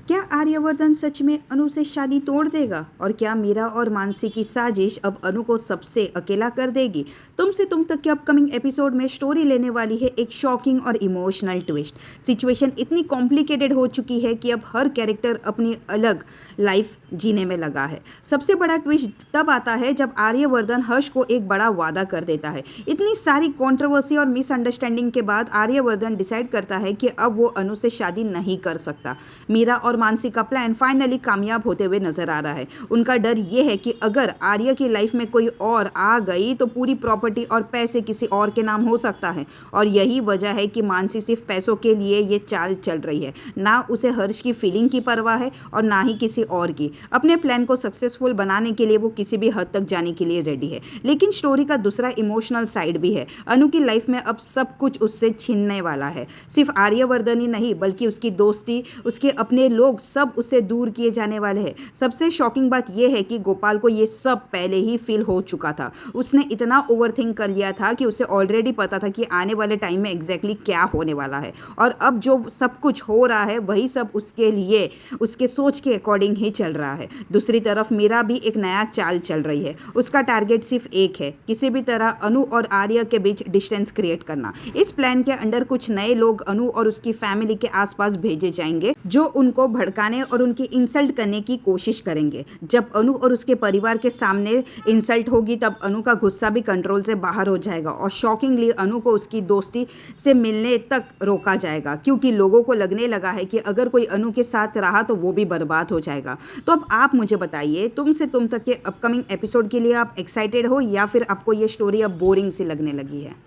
क्या आर्यवर्धन सच में अनु से शादी तोड़ देगा और क्या मीरा और मानसी की साजिश अब अनु को सबसे अकेला कर देगी? तुम से तुम तक के अपकमिंग एपिसोड में स्टोरी लेने वाली है एक शॉकिंग और इमोशनल ट्विस्ट। सिचुएशन इतनी कॉम्प्लिकेटेड हो चुकी है कि अब हर कैरेक्टर अपनी अलग लाइफ जीने में लगा है। सबसे बड़ा ट्विस्ट तब आता है जब आर्यवर्धन हर्ष को एक बड़ा वादा कर देता है। इतनी सारी कंट्रोवर्सी और मिसअंडरस्टैंडिंग के बाद आर्यवर्धन डिसाइड करता है कि अब वो अनु से शादी नहीं कर सकता। मीरा और मानसी का प्लान फाइनली कामयाब होते हुए नजर आ रहा है। उनका डर ये है कि अगर आर्य की लाइफ में कोई और आ गई तो पूरी प्रॉपर्टी और पैसे किसी और के नाम हो सकता है, और यही वजह है कि मानसी सिर्फ पैसों के लिए ये चाल चल रही है। ना उसे हर्ष की फीलिंग की परवाह है और ना ही किसी और की। अपने प्लान को सक्सेसफुल बनाने के लिए वो किसी भी हद तक जाने के लिए रेडी है। लेकिन स्टोरी का दूसरा इमोशनल साइड भी है। अनु की लाइफ में अब सब कुछ उससे छीनने वाला है। सिर्फ आर्यवर्धन ही नहीं बल्कि उसकी दोस्ती, उसके अपने लोग, सब उससे दूर किए जाने वाले हैं। सबसे शॉकिंग बात यह है कि गोपाल को ये सब पहले ही फील हो चुका था। उसने इतना ओवरथिंक कर लिया था कि उसे ऑलरेडी पता था कि आने वाले टाइम में एग्जैक्टली क्या होने वाला है, और अब जो सब कुछ हो रहा है वही सब उसके लिए, उसके सोच के अकॉर्डिंग ही चल रहा है। दूसरी तरफ मीरा भी एक नया चाल चल रही है। उसका टारगेट सिर्फ एक है, किसी भी तरह अनु और आर्य के बीच डिस्टेंस क्रिएट करना। इस प्लान के अंडर कुछ नए लोग अनु और उसकी फैमिली के आसपास भेजे जाएंगे जो उनको भड़काने और उनकी इंसल्ट करने की कोशिश करेंगे। जब अनु और उसके परिवार के सामने इंसल्ट होगी तब अनु का गुस्सा भी कंट्रोल से बाहर हो जाएगा, और शॉकिंगली अनु को उसकी दोस्ती से मिलने तक रोका जाएगा, क्योंकि लोगों को लगने लगा है कि अगर कोई अनु के साथ रहा तो वो भी बर्बाद हो जाएगा। तो अब आप मुझे बताइए, तुम से तुम तक के अपकमिंग एपिसोड के लिए आप एक्साइटेड हो या फिर आपको ये स्टोरी अब बोरिंग सी लगने लगी है?